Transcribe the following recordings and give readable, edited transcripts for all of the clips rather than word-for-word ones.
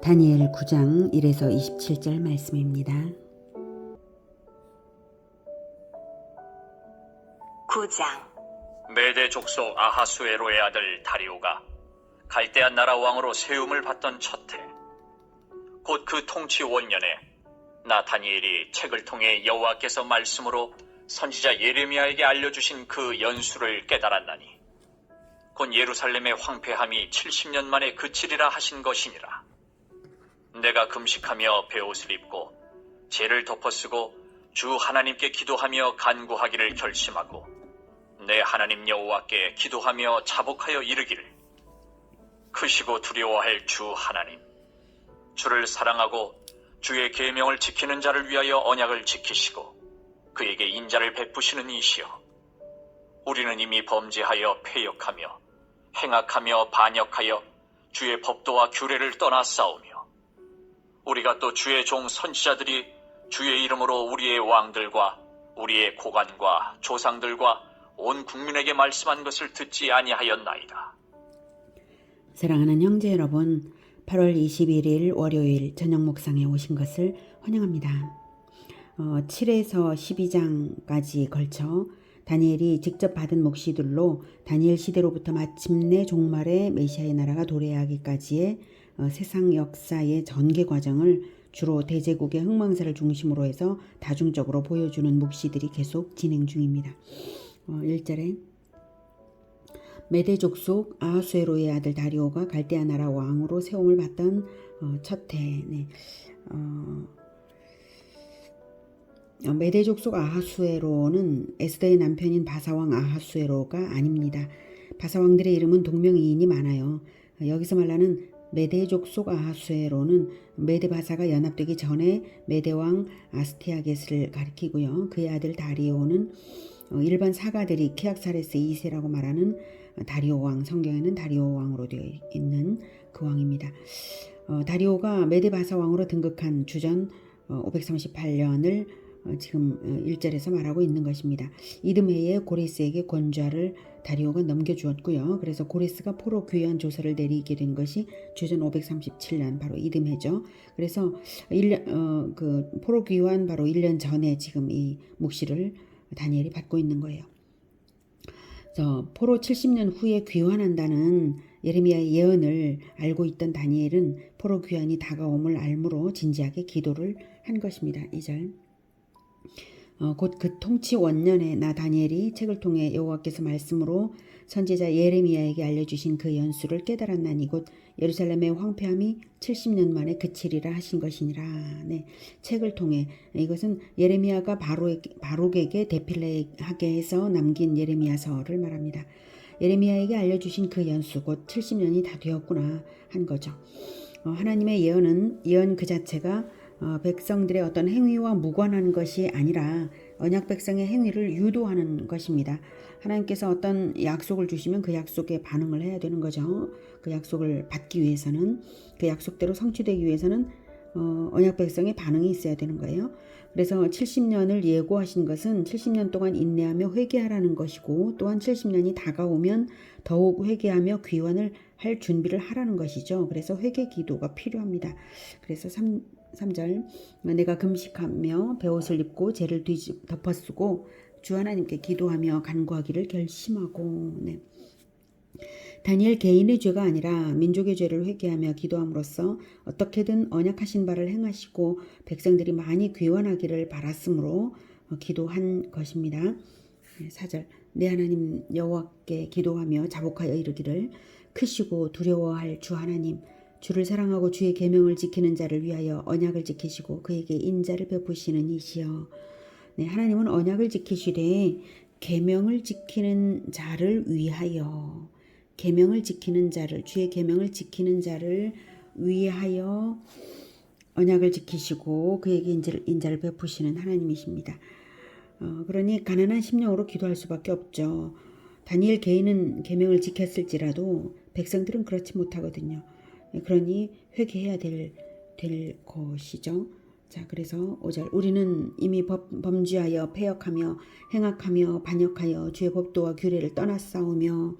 다니엘 9장 1에서 27절 말씀입니다. 9장. 메대 족속 아하수에로의 아들 다리오가 갈대아 나라 왕으로 세움을 받던 첫해, 곧 그 통치 원년에 나 다니엘이 책을 통해 여호와께서 말씀으로 선지자 예레미야에게 알려주신 그 연수를 깨달았나니 곧 예루살렘의 황폐함이 70년 만에 그치리라 하신 것이니라. 내가 금식하며 베옷을 입고 죄를 덮어쓰고 주 하나님께 기도하며 간구하기를 결심하고 내 하나님 여호와께 기도하며 자복하여 이르기를, 크시고 두려워할 주 하나님, 주를 사랑하고 주의 계명을 지키는 자를 위하여 언약을 지키시고 그에게 인자를 베푸시는 이시여, 우리는 이미 범죄하여 패역하며 행악하며 반역하여 주의 법도와 규례를 떠나 싸우며 우리가 또 주의 종 선지자들이 주의 이름으로 우리의 왕들과 우리의 고관과 조상들과 온 국민에게 말씀한 것을 듣지 아니하였나이다. 사랑하는 형제 여러분, 8월 21일 월요일 저녁 묵상에 오신 것을 환영합니다. 7에서 12장까지 걸쳐 다니엘이 직접 받은 묵시들로 다니엘 시대로부터 마침내 종말의 메시아의 나라가 도래하기까지의 세상 역사의 전개 과정을 주로 대제국의 흥망사를 중심으로 해서 다중적으로 보여주는 묵시들이 계속 진행 중입니다. 1절에 메대 족속 아하수에로의 아들 다리오가 갈대아 나라 왕으로 세움을 받던 첫해. 메대 족속 아하수에로는 에스더의 남편인 바사왕 아하수에로가 아닙니다. 바사왕들의 이름은 동명이인이 많아요. 여기서 말하는 메대 족속 아하수에로는 메대 바사가 연합되기 전에 메대왕 아스티아게스를 가리키고요. 그의 아들 다리오는 일반 사가들이 키악사레스 2세라고 말하는 다리오 왕, 성경에는 다리오 왕으로 되어 있는 그 왕입니다. 다리오가 메대 바사 왕으로 등극한 주전 538년을 지금 1절에서 말하고 있는 것입니다. 이듬해에 고레스에게 권좌를 다리오가 넘겨주었고요. 그래서 고레스가 포로 귀환 조서를 내리게 된 것이 주전 537년 바로 이듬해죠. 그래서 그 포로 귀환 바로 1년 전에 지금 이 묵시를 다니엘이 받고 있는 거예요. 포로 70년 후에 귀환한다는 예레미야의 예언을 알고 있던 다니엘은 포로 귀환이 다가옴을 알므로 진지하게 기도를 한 것입니다. 2절. 곧 그 통치 원년에 나 다니엘이 책을 통해 여호와께서 말씀으로 선지자 예레미야에게 알려주신 그 연수를 깨달았나니 곧 예루살렘의 황폐함이 70년 만에 그치리라 하신 것이니라. 책을 통해, 이것은 예레미야가 바룩에게 대필하게 해서 남긴 예레미야서를 말합니다. 예레미야에게 알려주신 그 연수 곧 70년이 다 되었구나 한 거죠. 하나님의 예언 그 자체가 백성들의 어떤 행위와 무관한 것이 아니라 언약 백성의 행위를 유도하는 것입니다. 하나님께서 어떤 약속을 주시면 그 약속에 반응을 해야 되는 거죠. 그 약속을 받기 위해서는, 그 약속대로 성취되기 위해서는 언약 백성의 반응이 있어야 되는 거예요. 그래서 70년을 예고하신 것은 70년 동안 인내하며 회개하라는 것이고, 또한 70년이 다가오면 더욱 회개하며 귀환을 할 준비를 하라는 것이죠. 그래서 회개 기도가 필요합니다. 그래서 3절, 내가 금식하며 베옷을 입고 죄를 덮어쓰고 주 하나님께 기도하며 간구하기를 결심하고. 다니엘 개인의 죄가 아니라 민족의 죄를 회개하며 기도함으로써 어떻게든 언약하신 바를 행하시고 백성들이 많이 귀환하기를 바랐으므로 기도한 것입니다. 4절, 내 하나님 여호와께 기도하며 자복하여 이르기를, 크시고 두려워할 주 하나님, 주를 사랑하고 주의 계명을 지키는 자를 위하여 언약을 지키시고 그에게 인자를 베푸시는 이시여. 하나님은 언약을 지키시되 계명을 지키는 자를 위하여, 계명을 지키는 자를, 주의 계명을 지키는 자를 위하여 언약을 지키시고 그에게 인자를 베푸시는 하나님이십니다. 그러니 가난한 심령으로 기도할 수밖에 없죠. 다니엘 개인은 계명을 지켰을지라도 백성들은 그렇지 못하거든요. 그러니 회개해야 될 것이죠. 자, 그래서 5절, 우리는 이미 범죄하여 패역하며 행악하며 반역하여 주의 법도와 규례를 떠나 싸우며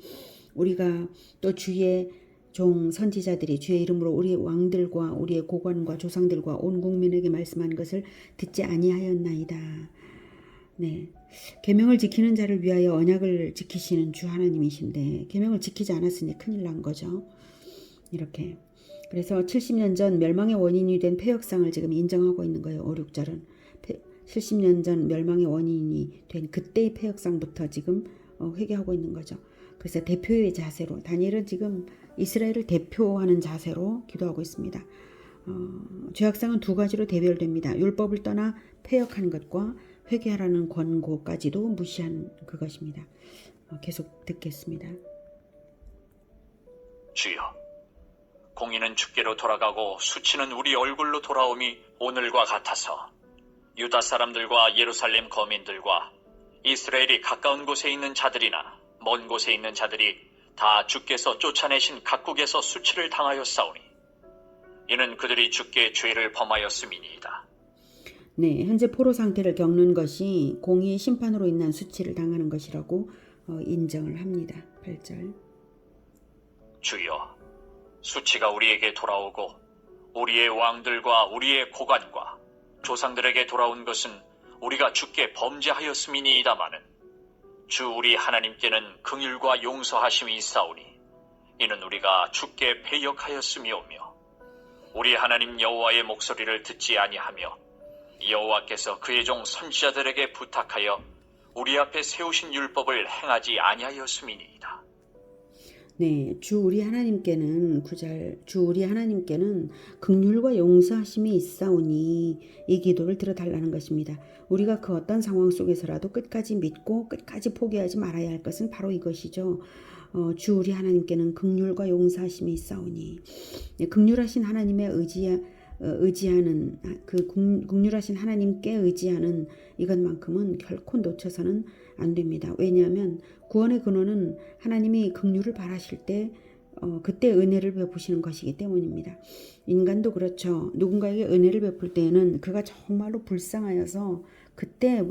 우리가 또 주의 종 선지자들이 주의 이름으로 우리의 왕들과 우리의 고관과 조상들과 온 국민에게 말씀한 것을 듣지 아니하였나이다. 네, 계명을 지키는 자를 위하여 언약을 지키시는 주 하나님이신데 계명을 지키지 않았으니 큰일 난 거죠. 이렇게. 그래서 70년 전 멸망의 원인이 된 폐역상을 지금 인정하고 있는 거예요. 5, 6절은. 70년 전 멸망의 원인이 된 그때의 폐역상부터 지금 회개하고 있는 거죠. 그래서 대표의 자세로 다니엘은 지금 이스라엘을 대표하는 자세로 기도하고 있습니다. 죄악상은 두 가지로 대별됩니다. 율법을 떠나 폐역한 것과 회개하라는 권고까지도 무시한 그것입니다. 계속 듣겠습니다. 주여, 공의는 주께로 돌아가고 수치는 우리 얼굴로 돌아옴이 오늘과 같아서 유다 사람들과 예루살렘 거민들과 이스라엘이 가까운 곳에 있는 자들이나 먼 곳에 있는 자들이 다 주께서 쫓아내신 각국에서 수치를 당하였사오니 이는 그들이 주께 죄를 범하였음이니이다. 네, 현재 포로 상태를 겪는 것이 공의의 심판으로 인한 수치를 당하는 것이라고 인정을 합니다. 8절. 주여, 수치가 우리에게 돌아오고 우리의 왕들과 우리의 고관과 조상들에게 돌아온 것은 우리가 주께 범죄하였음이니이다마는 주 우리 하나님께는 긍휼과 용서하심이 있사오니 이는 우리가 주께 패역하였음이오며 우리 하나님 여호와의 목소리를 듣지 아니하며 여호와께서 그의 종 선지자들에게 부탁하여 우리 앞에 세우신 율법을 행하지 아니하였음이니이다. 네, 주 우리 하나님께는 9절, 주 우리 하나님께는 긍휼과 용서하심이 있사오니 이 기도를 들어달라는 것입니다. 우리가 그 어떤 상황 속에서라도 끝까지 믿고 끝까지 포기하지 말아야 할 것은 바로 이것이죠. 주 우리 하나님께는 긍휼과 용서하심이 있사오니 긍휼하신 하나님의 의지하는 그 긍휼하신 하나님께 의지하는 이것만큼은 결코 놓쳐서는 안 됩니다. 왜냐하면 구원의 근원은 하나님이 긍휼을 바라실 때 그때 은혜를 베푸시는 것이기 때문입니다. 인간도 그렇죠. 누군가에게 은혜를 베풀 때에는 그가 정말로 불쌍하여서 그때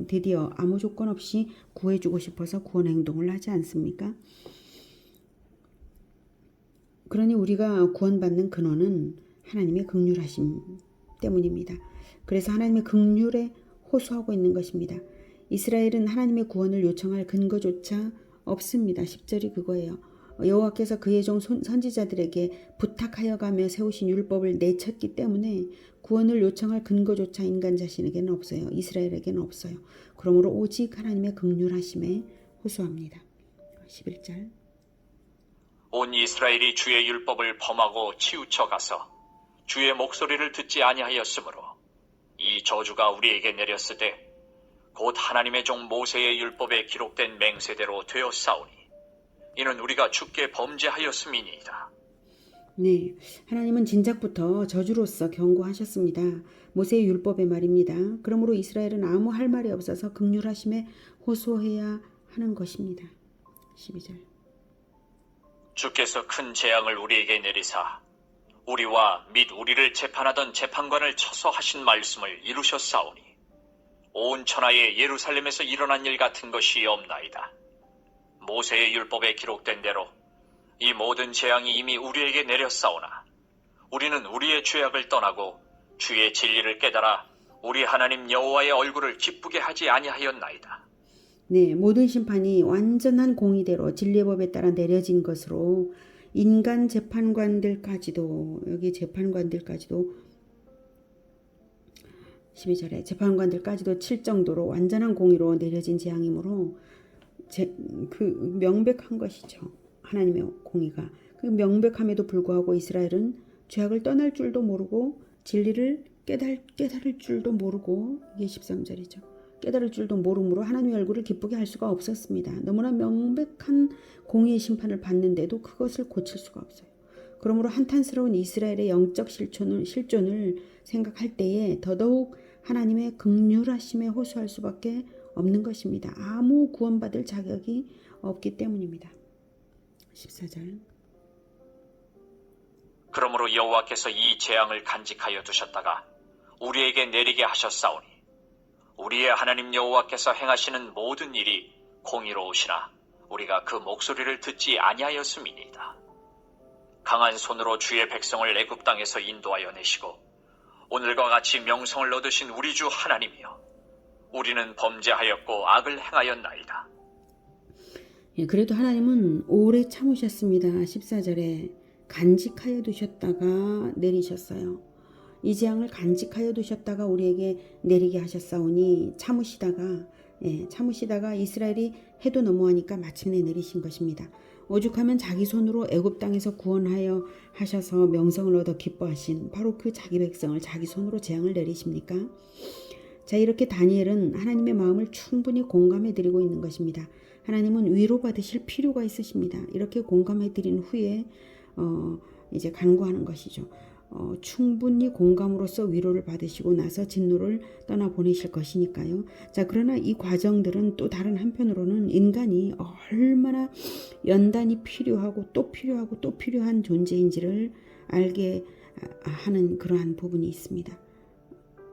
드디어 아무 조건 없이 구해주고 싶어서 구원 행동을 하지 않습니까? 그러니 우리가 구원받는 근원은 하나님의 긍휼하심 때문입니다. 그래서 하나님의 긍휼에 호소하고 있는 것입니다. 이스라엘은 하나님의 구원을 요청할 근거조차 없습니다. 10절이 그거예요. 여호와께서 그의 종 선지자들에게 부탁하여 가며 세우신 율법을 내쳤기 때문에 구원을 요청할 근거조차 인간 자신에게는 없어요. 이스라엘에게는 없어요. 그러므로 오직 하나님의 긍휼하심에 호소합니다. 11절. 온 이스라엘이 주의 율법을 범하고 치우쳐 가서 주의 목소리를 듣지 아니하였으므로 이 저주가 우리에게 내렸으되 곧 하나님의 종 모세의 율법에 기록된 맹세대로 되었사오니 이는 우리가 주께 범죄하였음이니이다. 네, 하나님은 진작부터 저주로서 경고하셨습니다. 모세의 율법의 말입니다. 그러므로 이스라엘은 아무 할 말이 없어서 긍휼하심에 호소해야 하는 것입니다. 12절. 주께서 큰 재앙을 우리에게 내리사 우리와 및 우리를 재판하던 재판관을 쳐서 하신 말씀을 이루셨사오니 온 천하에 예루살렘에서 일어난 일 같은 것이 없나이다. 모세의 율법에 기록된 대로 이 모든 재앙이 이미 우리에게 내렸사오나 우리는 우리의 죄악을 떠나고 주의 진리를 깨달아 우리 하나님 여호와의 얼굴을 기쁘게 하지 아니하였나이다. 네, 모든 심판이 완전한 공의대로 진리의 법에 따라 내려진 것으로 인간 재판관들까지도 여기 재판관들까지도 12절에 재판관들까지도 칠 정도로 완전한 공의로 내려진 재앙이므로 그 명백한 것이죠. 하나님의 공의가. 그 명백함에도 불구하고 이스라엘은 죄악을 떠날 줄도 모르고 진리를 깨달을 줄도 모르고 이게 13절이죠. 깨달을 줄도 모르므로 하나님의 얼굴을 기쁘게 할 수가 없었습니다. 너무나 명백한 공의의 심판을 받는데도 그것을 고칠 수가 없어요. 그러므로 한탄스러운 이스라엘의 영적 실존을 생각할 때에 더더욱 하나님의 긍휼하심에 호소할 수밖에 없는 것입니다. 아무 구원받을 자격이 없기 때문입니다. 14절. 그러므로 여호와께서 이 재앙을 간직하여 두셨다가 우리에게 내리게 하셨사오니 우리의 하나님 여호와께서 행하시는 모든 일이 공의로우시나 우리가 그 목소리를 듣지 아니하였음이니이다. 강한 손으로 주의 백성을 애굽 땅에서 인도하여 내시고 오늘과 같이 명성을 얻으신 우리 주 하나님이여, 우리는 범죄하였고 악을 행하였나이다. 예, 그래도 하나님은 오래 참으셨습니다. 14절에 간직하여 두셨다가 내리셨어요. 이 재앙을 간직하여 두셨다가 우리에게 내리게 하셨사오니 참으시다가 이스라엘이 해도 너무하니까 마침내 내리신 것입니다. 오죽하면 자기 손으로 애굽 땅에서 구원하여 하셔서 명성을 얻어 기뻐하신 바로 그 자기 백성을 자기 손으로 재앙을 내리십니까? 자, 이렇게 다니엘은 하나님의 마음을 충분히 공감해 드리고 있는 것입니다. 하나님은 위로받으실 필요가 있으십니다. 이렇게 공감해 드린 후에 이제 간구하는 것이죠. 충분히 공감으로써 위로를 받으시고 나서 진노를 떠나보내실 것이니까요. 자, 그러나 이 과정들은 또 다른 한편으로는 인간이 얼마나 연단이 필요하고 또 필요하고 또 필요한 존재인지를 알게 하는 그러한 부분이 있습니다.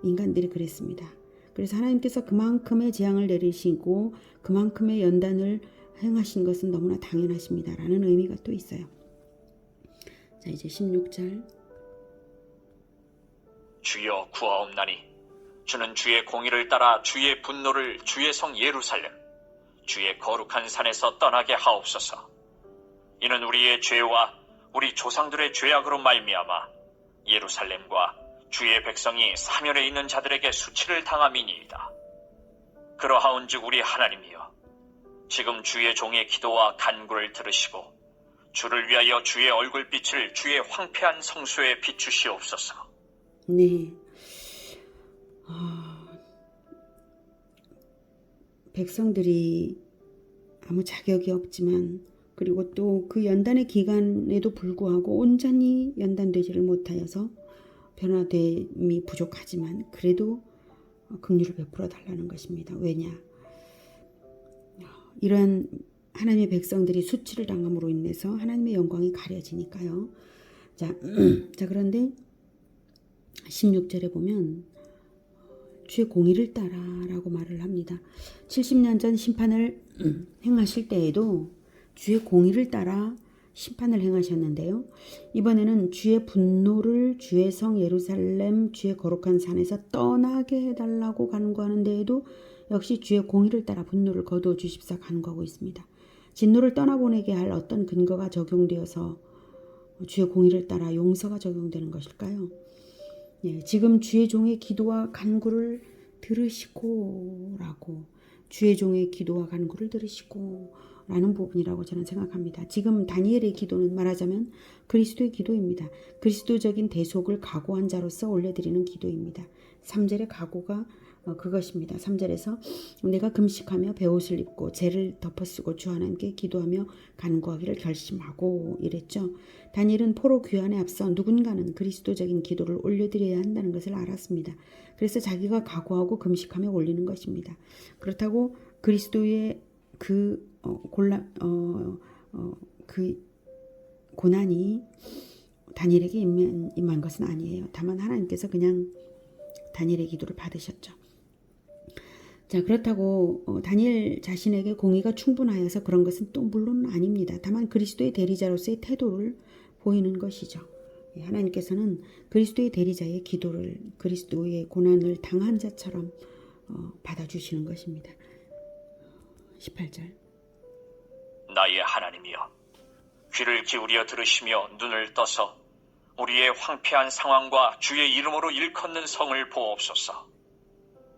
인간들이 그랬습니다. 그래서 하나님께서 그만큼의 재앙을 내리시고 그만큼의 연단을 행하신 것은 너무나 당연하십니다. 라는 의미가 또 있어요. 자, 이제 16절. 주여 구하옵나니 주는 주의 공의를 따라 주의 분노를 주의 성 예루살렘 주의 거룩한 산에서 떠나게 하옵소서. 이는 우리의 죄와 우리 조상들의 죄악으로 말미암아 예루살렘과 주의 백성이 사면에 있는 자들에게 수치를 당함이니이다. 그러하온즉 우리 하나님이여, 지금 주의 종의 기도와 간구를 들으시고 주를 위하여 주의 얼굴빛을 주의 황폐한 성소에 비추시옵소서. 네, 백성들이 아무 자격이 없지만 그리고 또 그 연단의 기간에도 불구하고 온전히 연단되지를 못하여서 변화됨이 부족하지만 그래도 긍휼을 베풀어 달라는 것입니다. 왜냐? 이러한 하나님의 백성들이 수치를 당함으로 인해서 하나님의 영광이 가려지니까요. 자, 그런데 16절에 보면 주의 공의를 따라라고 말을 합니다. 70년 전 심판을 행하실 때에도 주의 공의를 따라 심판을 행하셨는데요. 이번에는 주의 분노를 주의 성 예루살렘 주의 거룩한 산에서 떠나게 해달라고 간구하는 데에도 역시 주의 공의를 따라 분노를 거두어 주십사 간구하고 있습니다. 진노를 떠나보내게 할 어떤 근거가 적용되어서 주의 공의를 따라 용서가 적용되는 것일까요? 예, 지금 주의 종의 기도와 간구를 들으시고 라고, 주의 종의 기도와 간구를 들으시고 라는 부분이라고 저는 생각합니다. 지금 다니엘의 기도는 말하자면 그리스도의 기도입니다. 그리스도적인 대속을 각오한 자로서 올려드리는 기도입니다. 3절의 각오가 그것입니다. 3절에서 내가 금식하며 베옷을 입고 죄를 덮어쓰고 주 하나님께 기도하며 간구하기를 결심하고 이랬죠. 다니엘은 포로 귀환에 앞서 누군가는 그리스도적인 기도를 올려드려야 한다는 것을 알았습니다. 그래서 자기가 각오하고 금식하며 올리는 것입니다. 그렇다고 그리스도의 그 고난이 다니엘에게 임한 것은 아니에요. 다만 하나님께서 그냥 다니엘의 기도를 받으셨죠. 자, 그렇다고 다니엘 자신에게 공의가 충분하여서 그런 것은 또 물론 아닙니다. 다만 그리스도의 대리자로서의 태도를 보이는 것이죠. 하나님께서는 그리스도의 대리자의 기도를 그리스도의 고난을 당한 자처럼 받아주시는 것입니다. 18절. 나의 하나님이여, 귀를 기울여 들으시며 눈을 떠서 우리의 황폐한 상황과 주의 이름으로 일컫는 성을 보옵소서.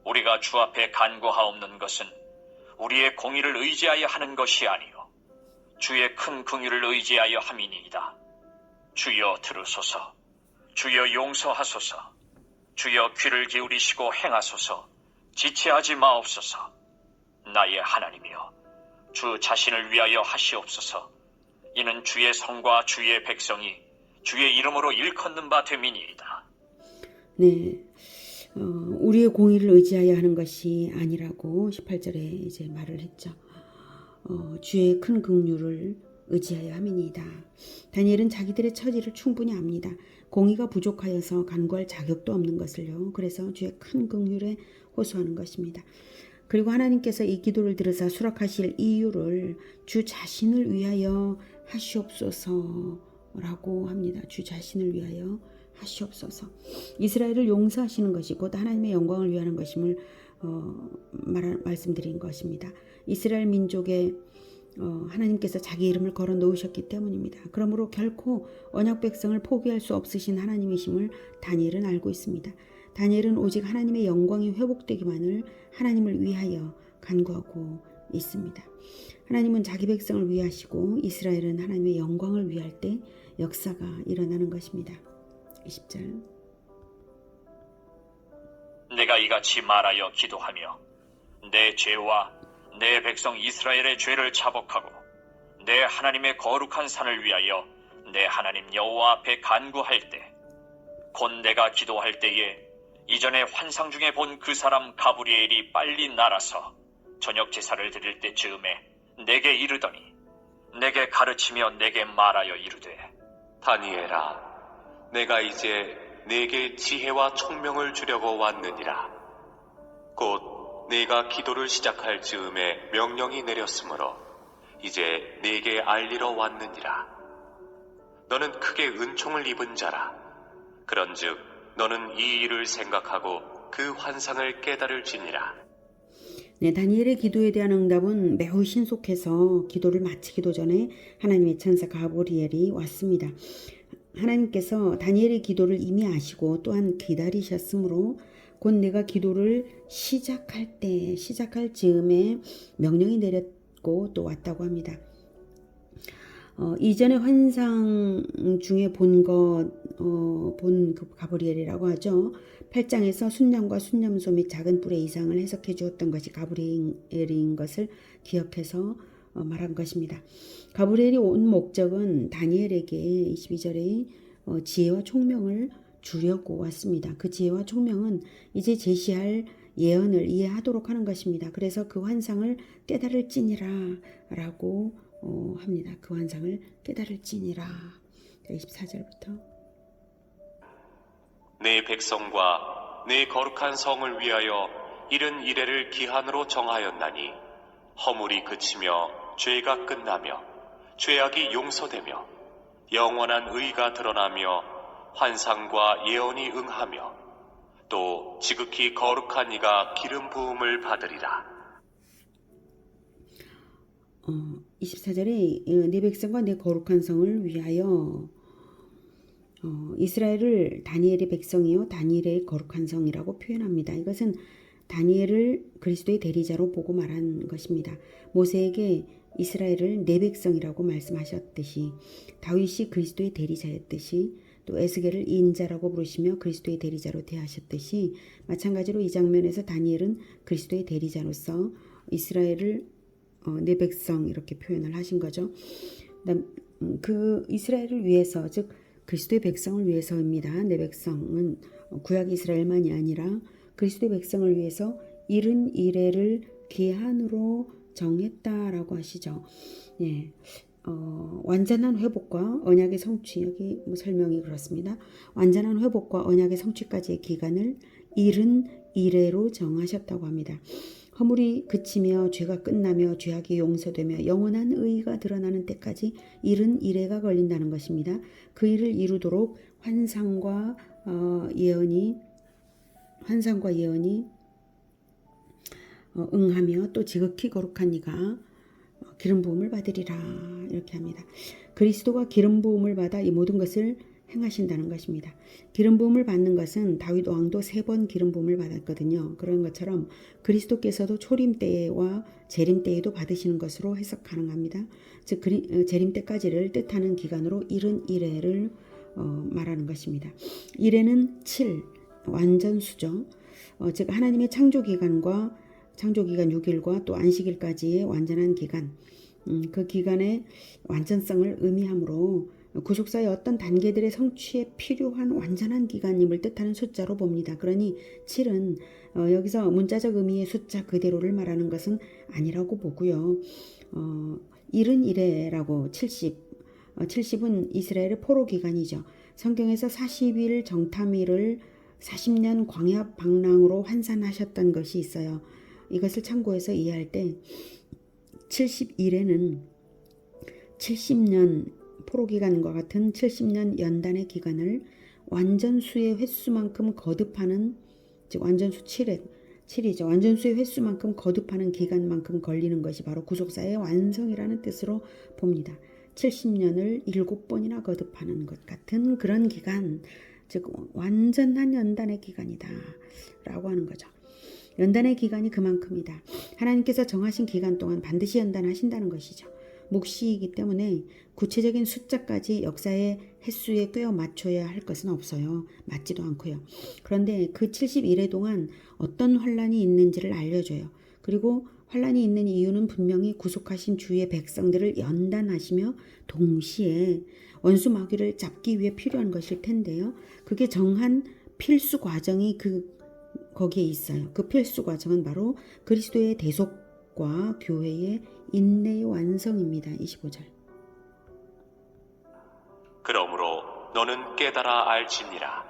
우리가 주 앞에 간구하옵는 것은 우리의 공의를 의지하여 하는 것이 아니요 주의 큰 긍휼을 의지하여 함이니이다. 주여 들으소서. 주여 용서하소서. 주여 귀를 기울이시고 행하소서. 지체하지 마옵소서. 나의 하나님이여, 주 자신을 위하여 하시옵소서. 이는 주의 성과 주의 백성이 주의 이름으로 일컫는 바 됨이니이다. 네, 우리의 공의를 의지하여 하는 것이 아니라고 18절에 이제 말을 했죠. 주의 큰 긍휼을 의지하여 함이니이다. 다니엘은 자기들의 처지를 충분히 압니다. 공의가 부족하여서 간구할 자격도 없는 것을요. 그래서 주의 큰 긍휼에 호소하는 것입니다. 그리고 하나님께서 이 기도를 들으사 수락하실 이유를 주 자신을 위하여 하시옵소서 라고 합니다. 주 자신을 위하여 하시옵소서. 이스라엘을 용서하시는 것이 곧 하나님의 영광을 위하는 것임을 말씀드린 것입니다. 이스라엘 민족의 하나님께서 자기 이름을 걸어 놓으셨기 때문입니다. 그러므로 결코 언약 백성을 포기할 수 없으신 하나님이심을 다니엘은 알고 있습니다. 다니엘은 오직 하나님의 영광이 회복되기만을 하나님을 위하여 간구하고 있습니다. 하나님은 자기 백성을 위하시고 이스라엘은 하나님의 영광을 위할 때 역사가 일어나는 것입니다. 20절. 내가 이같이 말하여 기도하며 내 죄와 내 백성 이스라엘의 죄를 자복하고 내 하나님의 거룩한 산을 위하여 내 하나님 여호와 앞에 간구할 때 곧 내가 기도할 때에 이전에 환상 중에 본 그 사람 가브리엘이 빨리 날아서 저녁 제사를 드릴 때 즈음에 내게 이르더니 내게 가르치며 내게 말하여 이르되 다니엘아, 내가 이제 네게 지혜와 총명을 주려고 왔느니라. 곧 네가 기도를 시작할 즈음에 명령이 내렸으므로 이제 네게 알리러 왔느니라. 너는 크게 은총을 입은 자라. 그런즉 너는 이 일을 생각하고 그 환상을 깨달을지니라. 네, 다니엘의 기도에 대한 응답은 매우 신속해서 기도를 마치기도 전에 하나님의 천사 가브리엘이 왔습니다. 하나님께서 다니엘의 기도를 이미 아시고 또한 기다리셨으므로 곧 내가 기도를 시작할 즈음에 명령이 내렸고 또 왔다고 합니다. 이전에 환상 중에 본 그 가브리엘이라고 하죠. 8장에서 순념과 순념소 및 작은 뿔의 이상을 해석해 주었던 것이 가브리엘인 것을 기억해서 말한 것입니다. 가브리엘이 온 목적은 다니엘에게 22절에 지혜와 총명을 주려고 왔습니다. 그 지혜와 총명은 이제 제시할 예언을 이해하도록 하는 것입니다. 그래서 그 환상을 깨달을지니라 라고 합니다. 그 환상을 깨달을지니라. 24절부터 네 백성과 네 거룩한 성을 위하여 이른 이래를 기한으로 정하였나니 허물이 그치며 죄가 끝나며 죄악이 용서되며 영원한 의가 드러나며 환상과 예언이 응하며 또 지극히 거룩한 이가 기름 부음을 받으리라. 24절에 네 백성과 네 거룩한 성을 위하여 이스라엘을 다니엘의 백성이요 다니엘의 거룩한 성이라고 표현합니다. 이것은 다니엘을 그리스도의 대리자로 보고 말한 것입니다. 모세에게 이스라엘을 내 백성이라고 말씀하셨듯이 다윗이 그리스도의 대리자였듯이 또 에스겔을 인자라고 부르시며 그리스도의 대리자로 대하셨듯이 마찬가지로 이 장면에서 다니엘은 그리스도의 대리자로서 이스라엘을 내 백성 이렇게 표현을 하신 거죠. 그 이스라엘을 위해서 즉 그리스도의 백성을 위해서입니다. 내 백성은 구약 이스라엘만이 아니라 그리스도의 백성을 위해서 이른 이래를 기한으로 정했다라고 하시죠. 예, 완전한 회복과 언약의 성취, 여기 설명이 그렇습니다. 완전한 회복과 언약의 성취까지의 기간을 이른 이래로 정하셨다고 합니다. 허물이 그치며 죄가 끝나며 죄악이 용서되며 영원한 의가 드러나는 때까지 이른 이래가 걸린다는 것입니다. 그 일을 이루도록 환상과 예언이 응하며 또 지극히 거룩한 이가 기름 부음을 받으리라 이렇게 합니다. 그리스도가 기름 부음을 받아 이 모든 것을 행하신다는 것입니다. 기름 부음을 받는 것은 다윗 왕도 3번 기름 부음을 받았거든요. 그런 것처럼 그리스도께서도 초림 때와 재림 때에도 받으시는 것으로 해석 가능합니다. 즉 재림 때까지를 뜻하는 기간으로 이른 이래를 말하는 것입니다. 이래는 7 완전수죠. 즉 하나님의 창조 기간 6일과 또 안식일까지의 완전한 기간, 그 기간의 완전성을 의미하므로 구속사의 어떤 단계들의 성취에 필요한 완전한 기간임을 뜻하는 숫자로 봅니다. 그러니 7은 여기서 문자적 의미의 숫자 그대로를 말하는 것은 아니라고 보고요. 이른 이래라고 70은 이스라엘의 포로 기간이죠. 성경에서 40일 정탐일을 40년 광야 방랑으로 환산하셨던 것이 있어요. 이것을 참고해서 이해할 때 71에는 70년 포로 기간과 같은 70년 연단의 기간을 완전수의 횟수만큼 거듭하는, 즉 완전수 7이죠. 완전수의 횟수만큼 거듭하는 기간만큼 걸리는 것이 바로 구속사의 완성이라는 뜻으로 봅니다. 70년을 7번이나 거듭하는 것 같은 그런 기간, 즉 완전한 연단의 기간이다 라고 하는 거죠. 연단의 기간이 그만큼이다. 하나님께서 정하신 기간 동안 반드시 연단하신다는 것이죠. 묵시이기 때문에 구체적인 숫자까지 역사의 횟수에 꿰어 맞춰야 할 것은 없어요. 맞지도 않고요. 그런데 그 70일의 동안 어떤 환란이 있는지를 알려줘요. 그리고 환란이 있는 이유는 분명히 구속하신 주의 백성들을 연단하시며 동시에 원수 마귀를 잡기 위해 필요한 것일 텐데요. 그게 정한 필수 과정이 거기에 있어요. 그 필수 과정은 바로 그리스도의 대속과 교회의 인내의 완성입니다. 25절. 그러므로 너는 깨달아 알지니라.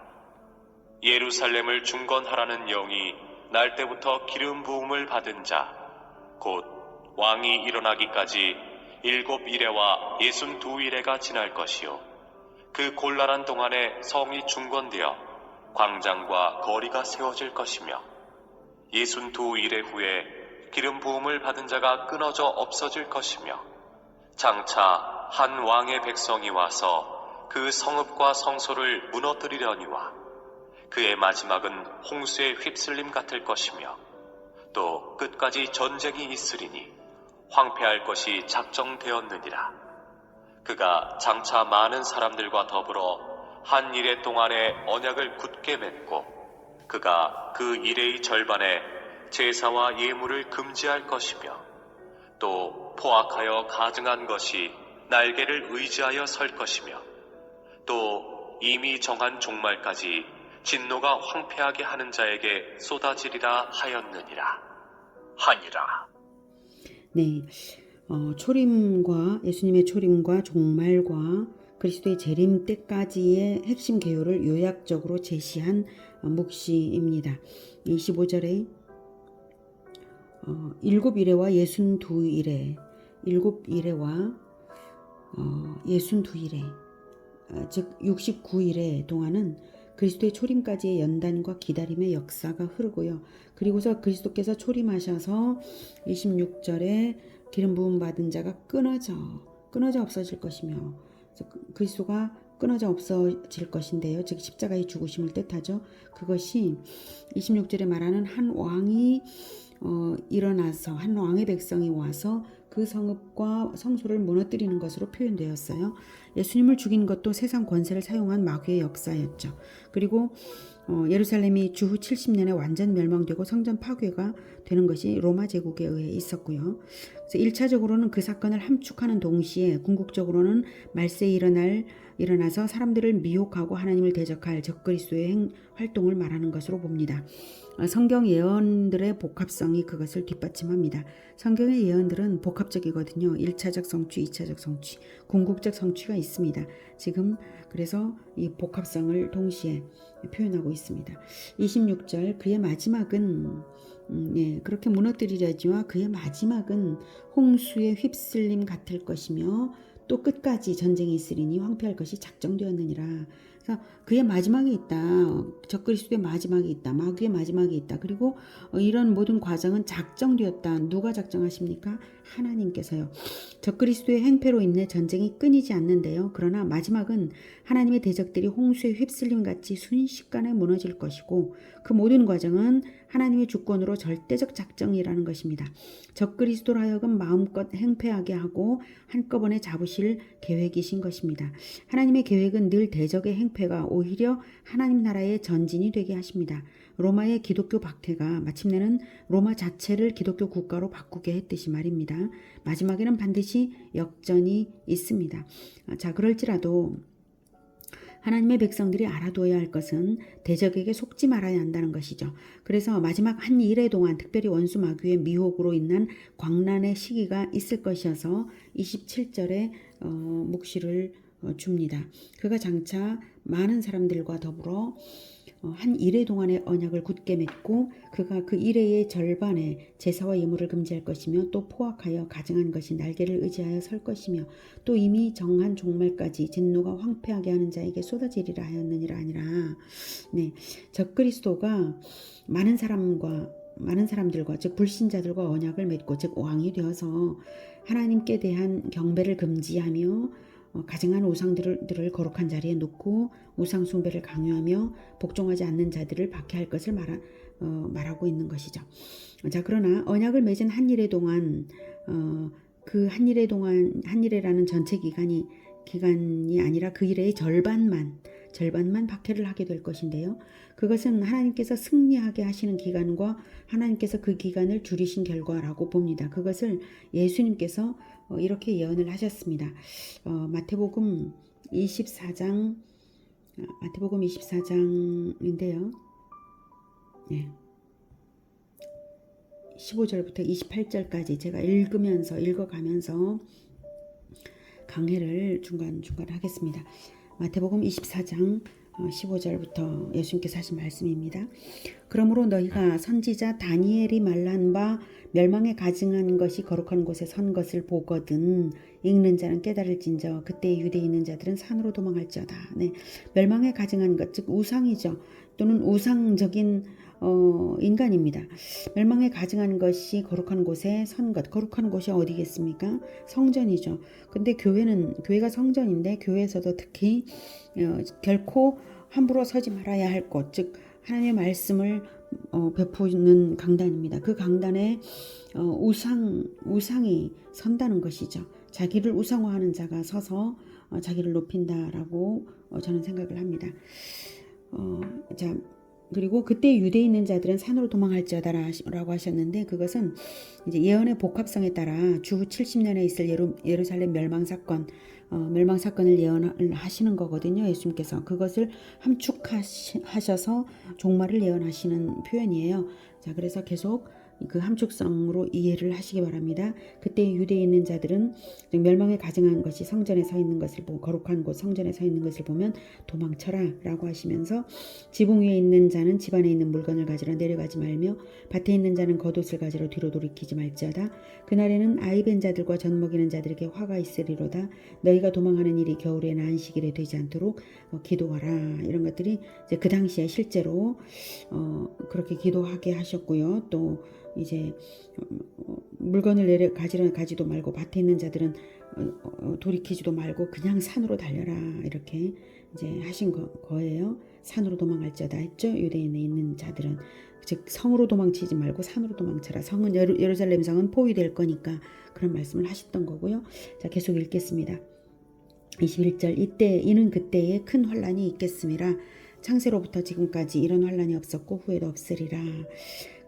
예루살렘을 중건하라는 영이 날 때부터 기름 부음을 받은 자, 곧 왕이 일어나기까지 7이레와 62이레가 지날 것이요. 그 곤란한 동안에 성이 중건되어 광장과 거리가 세워질 것이며 62이레 후에 기름 부음을 받은 자가 끊어져 없어질 것이며 장차 한 왕의 백성이 와서 그 성읍과 성소를 무너뜨리려니와 그의 마지막은 홍수의 휩쓸림 같을 것이며 또 끝까지 전쟁이 있으리니 황폐할 것이 작정되었느니라. 그가 장차 많은 사람들과 더불어 한 일의 동안에 언약을 굳게 맺고 그가 그 일의 절반에 제사와 예물을 금지할 것이며 또 포악하여 가증한 것이 날개를 의지하여 설 것이며 또 이미 정한 종말까지 진노가 황폐하게 하는 자에게 쏟아지리라 하였느니라. 하니라. 네, 초림과 예수님의 초림과 종말과 그리스도의 재림 때까지의 핵심 개요를 요약적으로 제시한 묵시입니다. 25절에 7이레와 62이레, 7이레와 62이레, 즉 69일의 동안은 그리스도의 초림까지의 연단과 기다림의 역사가 흐르고요. 그리고서 그리스도께서 초림하셔서 26절에 기름 부음 받은 자가 끊어져 없어질 것이며, 그리스도가 끊어져 없어질 것인데요. 즉 십자가의 죽으심을 뜻하죠. 그것이 26절에 말하는 한 왕이 일어나서 한 왕의 백성이 와서 그 성읍과 성소를 무너뜨리는 것으로 표현되었어요. 예수님을 죽인 것도 세상 권세를 사용한 마귀의 역사였죠. 그리고 예루살렘이 주후 70년에 완전 멸망되고 성전 파괴가 되는 것이 로마 제국에 의해 있었고요. 그래서 1차적으로는 그 사건을 함축하는 동시에 궁극적으로는 말세에 일어나서 사람들을 미혹하고 하나님을 대적할 적그리스도의 활동을 말하는 것으로 봅니다. 성경 예언들의 복합성이 그것을 뒷받침합니다. 성경의 예언들은 복합적이거든요. 1차적 성취, 2차적 성취, 궁극적 성취가 있습니다. 지금 그래서 이 복합성을 동시에 표현하고 있습니다. 26절 그의 마지막은 그렇게 무너뜨리려지와 그의 마지막은 홍수의 휩쓸림 같을 것이며 또 끝까지 전쟁이 있으리니 황폐할 것이 작정되었느니라. 그래서 그의 마지막이 있다. 적그리스도의 마지막이 있다. 마귀의 마지막이 있다. 그리고 이런 모든 과정은 작정되었다. 누가 작정하십니까? 하나님께서요. 적그리스도의 행패로 인해 전쟁이 끊이지 않는데요. 그러나 마지막은 하나님의 대적들이 홍수의 휩쓸림같이 순식간에 무너질 것이고 그 모든 과정은 하나님의 주권으로 절대적 작정이라는 것입니다. 적그리스도로 하여금 마음껏 행패하게 하고 한꺼번에 잡으실 계획이신 것입니다. 하나님의 계획은 늘 대적의 행패가 오히려 하나님 나라의 전진이 되게 하십니다. 로마의 기독교 박해가 마침내는 로마 자체를 기독교 국가로 바꾸게 했듯이 말입니다. 마지막에는 반드시 역전이 있습니다. 자, 그럴지라도 하나님의 백성들이 알아둬야 할 것은 대적에게 속지 말아야 한다는 것이죠. 그래서 마지막 한 일의 동안 특별히 원수 마귀의 미혹으로 인한 광란의 시기가 있을 것이어서 27절에 묵시를 줍니다. 그가 장차 많은 사람들과 더불어 한 이레 동안의 언약을 굳게 맺고 그가 그 이레의 절반에 제사와 예물을 금지할 것이며 또 포악하여 가증한 것이 날개를 의지하여 설 것이며 또 이미 정한 종말까지 진노가 황폐하게 하는 자에게 쏟아지리라 하였느니라 아니라. 네, 적그리스도가 많은 사람들과 즉 불신자들과 언약을 맺고 즉 왕이 되어서 하나님께 대한 경배를 금지하며 가증한 우상들을 거룩한 자리에 놓고 우상 숭배를 강요하며 복종하지 않는 자들을 박해할 것을 말하고 있는 것이죠. 자, 그러나 언약을 맺은 한 일의 동안 그 한 일이라는 전체 기간이 아니라 그 일의 절반만 박해를 하게 될 것인데요. 그것은 하나님께서 승리하게 하시는 기간과 하나님께서 그 기간을 줄이신 결과라고 봅니다. 그것을 예수님께서 이렇게 예언을 하셨습니다. 마태복음 24장인데요. 네. 15절부터 28절까지 제가 읽어가면서 강해를 중간중간 하겠습니다. 마태복음 24장 15절부터 예수님께서 하신 말씀입니다. 그러므로 너희가 선지자 다니엘이 말한 바 멸망에 가증한 것이 거룩한 곳에 선 것을 보거든 읽는 자는 깨달을진저 그때 유대에 있는 자들은 산으로 도망할지어다. 네, 멸망에 가증한 것, 즉 우상이죠. 또는 우상적인 인간입니다. 멸망에 가증한 것이 거룩한 곳에 선 것. 거룩한 곳이 어디겠습니까? 성전이죠. 근데 교회가 성전인데 교회에서도 특히 결코 함부로 서지 말아야 할 곳, 즉 하나님의 말씀을 베푸는 강단입니다. 그 강단에 우상이 선다는 것이죠. 자기를 우상화하는 자가 서서 자기를 높인다라고 저는 생각을 합니다. 자, 그리고 그때 유대에 있는 자들은 산으로 도망할지어다라고 하셨는데 그것은 이제 예언의 복합성에 따라 주후 70년에 있을 예루살렘 멸망 사건을 예언을 하시는 거거든요. 예수님께서 그것을 함축하셔서 종말을 예언하시는 표현이에요. 자, 그래서 계속 그 함축성으로 이해를 하시기 바랍니다. 그때 유대에 있는 자들은 멸망에 가증한 것이 성전에 서 있는 것을 보고 거룩한 곳 성전에 서 있는 것을 보면 도망쳐라 라고 하시면서 지붕 위에 있는 자는 집 안에 있는 물건을 가지러 내려가지 말며 밭에 있는 자는 겉옷을 가지러 뒤로 돌이키지 말지어다. 그날에는 아이 벤 자들과 젖 먹이는 자들에게 화가 있으리로다. 너희가 도망하는 일이 겨울에나 안식일에 되지 않도록 기도하라. 이런 것들이 이제 그 당시에 실제로 그렇게 기도하게 하셨고요. 또 이제 물건을 가지도 말고 밭에 있는 자들은 돌이키지도 말고 그냥 산으로 달려라 이렇게 이제 하신 거예요. 산으로 도망할지어다 했죠. 유대인에 있는 자들은 즉 성으로 도망치지 말고 산으로 도망쳐라. 성은 예루살렘 성은 포위될 거니까 그런 말씀을 하셨던 거고요. 자, 계속 읽겠습니다. 21절 이는 그때에 큰 환란이 있겠음이라. 창세로부터 지금까지 이런 환란이 없었고 후에도 없으리라.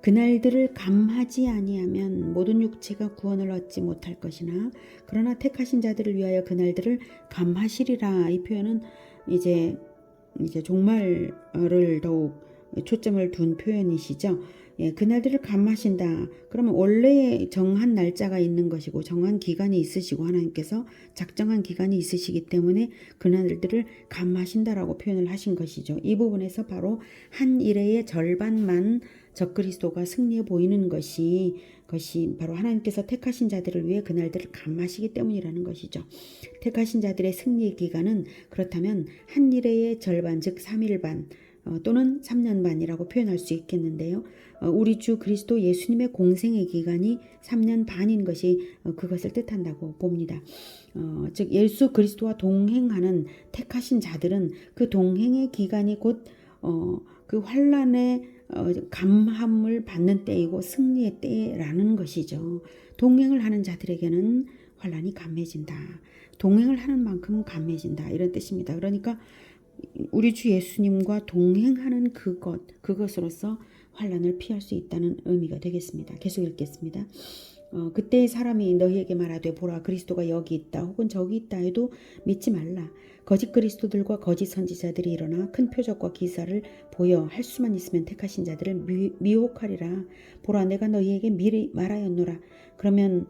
그날들을 감하지 아니하면 모든 육체가 구원을 얻지 못할 것이나 그러나 택하신 자들을 위하여 그날들을 감하시리라. 이 표현은 이제 종말을 더욱 초점을 둔 표현이시죠. 예, 그날들을 감하신다. 그러면 원래 정한 날짜가 있는 것이고 정한 기간이 있으시고 하나님께서 작정한 기간이 있으시기 때문에 그날들을 감하신다라고 표현을 하신 것이죠. 이 부분에서 바로 한 일의 절반만 적그리스도가 승리해 보이는 것이 바로 하나님께서 택하신 자들을 위해 그날들을 감하시기 때문이라는 것이죠. 택하신 자들의 승리의 기간은 그렇다면 한 일의 절반 즉 3일 반 또는 3년 반이라고 표현할 수 있겠는데요. 우리 주 그리스도 예수님의 공생의 기간이 3년 반인 것이 그것을 뜻한다고 봅니다. 즉 예수 그리스도와 동행하는 택하신 자들은 그 동행의 기간이 곧 그 환난의 감함을 받는 때이고 승리의 때라는 것이죠. 동행을 하는 자들에게는 환난이 감해진다. 동행을 하는 만큼 감해진다. 이런 뜻입니다. 그러니까 우리 주 예수님과 동행하는 그것으로서 환난을 피할 수 있다는 의미가 되겠습니다. 계속 읽겠습니다. 그때의 사람이 너희에게 말하되 보라 그리스도가 여기 있다 혹은 저기 있다 해도 믿지 말라. 거짓 그리스도들과 거짓 선지자들이 일어나 큰 표적과 기사를 보여 할 수만 있으면 택하신 자들을 미혹하리라. 보라 내가 너희에게 미리 말하였노라. 그러면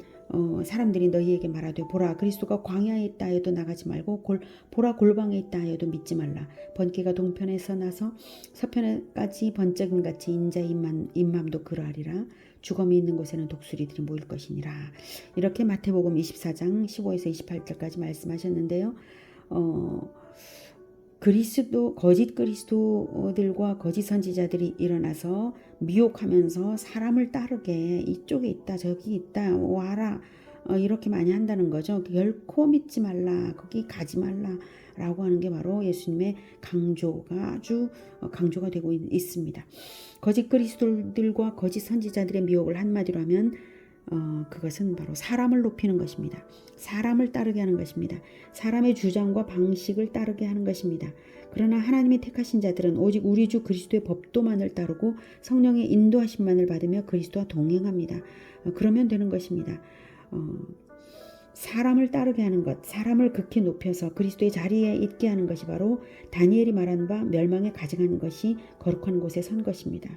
사람들이 너희에게 말하되 보라 그리스도가 광야에 있다 하여도 나가지 말고 보라 골방에 있다 하여도 믿지 말라. 번개가 동편에서 나서 서편에까지 번쩍임 같이 인자의 임맘도 그러하리라. 죽음이 있는 곳에는 독수리들이 모일 것이니라. 이렇게 마태복음 24장 15에서 28절까지 말씀하셨는데요. 거짓 그리스도들과 거짓 선지자들이 일어나서 미혹하면서 사람을 따르게 이쪽에 있다 저기 있다 와라 이렇게 많이 한다는 거죠. 결코 믿지 말라 거기 가지 말라 라고 하는 게 바로 예수님의 아주 강조가 되고 있습니다. 거짓 그리스도들과 거짓 선지자들의 미혹을 한마디로 하면 그것은 바로 사람을 높이는 것입니다. 사람을 따르게 하는 것입니다. 사람의 주장과 방식을 따르게 하는 것입니다. 그러나 하나님이 택하신 자들은 오직 우리 주 그리스도의 법도만을 따르고 성령의 인도하심만을 받으며 그리스도와 동행합니다. 그러면 되는 것입니다. 사람을 따르게 하는 것, 사람을 극히 높여서 그리스도의 자리에 있게 하는 것이 바로 다니엘이 말한 바 멸망에 가져가는 것이 거룩한 곳에 선 것입니다.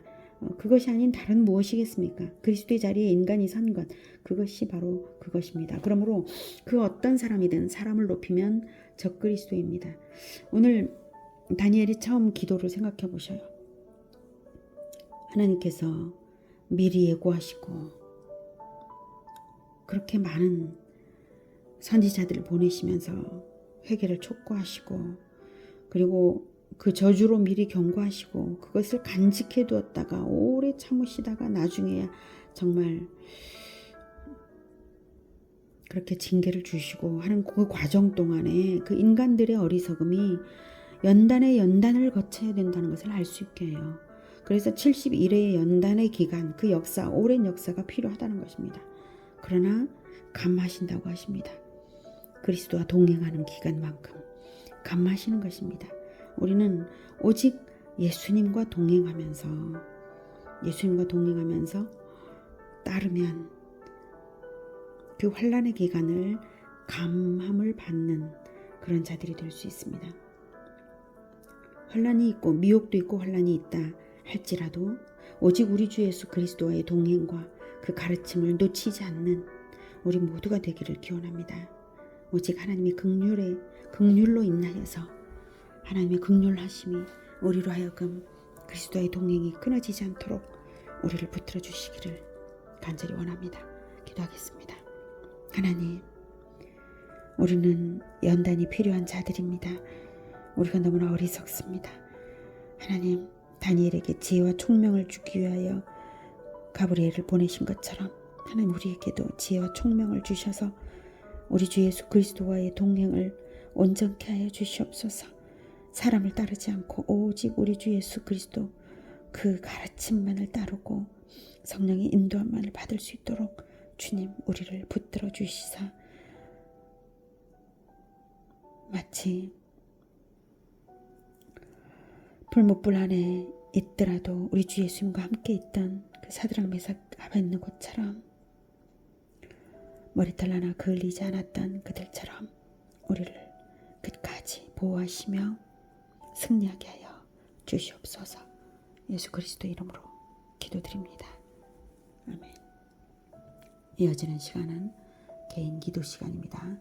그것이 아닌 다른 무엇이겠습니까? 그리스도의 자리에 인간이 선 것, 그것이 바로 그것입니다. 그러므로 그 어떤 사람이든 사람을 높이면 적그리스도입니다. 오늘 다니엘이 처음 기도를 생각해 보셔요. 하나님께서 미리 예고하시고 그렇게 많은 선지자들을 보내시면서 회개를 촉구하시고 그리고 그 저주로 미리 경고하시고 그것을 간직해 두었다가 오래 참으시다가 나중에야 정말 그렇게 징계를 주시고 하는 그 과정 동안에 그 인간들의 어리석음이 연단에 연단을 거쳐야 된다는 것을 알 수 있게 해요. 그래서 71회의 연단의 기간, 그 역사, 오랜 역사가 필요하다는 것입니다. 그러나 감하신다고 하십니다. 그리스도와 동행하는 기간만큼 감하시는 것입니다. 우리는 오직 예수님과 동행하면서 따르면 그 환난의 기간을 감함을 받는 그런 자들이 될 수 있습니다. 환난이 있고 미혹도 있고 환난이 있다 할지라도 오직 우리 주 예수 그리스도와의 동행과 그 가르침을 놓치지 않는 우리 모두가 되기를 기원합니다. 오직 하나님의 긍휼로 인하여서 하나님의 긍휼하심이 우리로 하여금 그리스도의 동행이 끊어지지 않도록 우리를 붙들어 주시기를 간절히 원합니다. 기도하겠습니다. 하나님, 우리는 연단이 필요한 자들입니다. 우리가 너무나 어리석습니다. 하나님, 다니엘에게 지혜와 총명을 주기 위하여 가브리엘을 보내신 것처럼 하나님 우리에게도 지혜와 총명을 주셔서 우리 주 예수 그리스도와의 동행을 온전케 하여 주시옵소서. 사람을 따르지 않고 오직 우리 주 예수 그리스도 그 가르침만을 따르고 성령의 인도함만을 받을 수 있도록 주님 우리를 붙들어 주시사 마치 불못불 안에 있더라도 우리 주 예수님과 함께 있던 그 사드락 메삭 아벳느고처럼 머리털 하나 그을리지 않았던 그들처럼 우리를 끝까지 보호하시며 승리하게 하여 주시옵소서. 예수 그리스도 이름으로 기도드립니다. 아멘. 이어지는 시간은 개인 기도 시간입니다.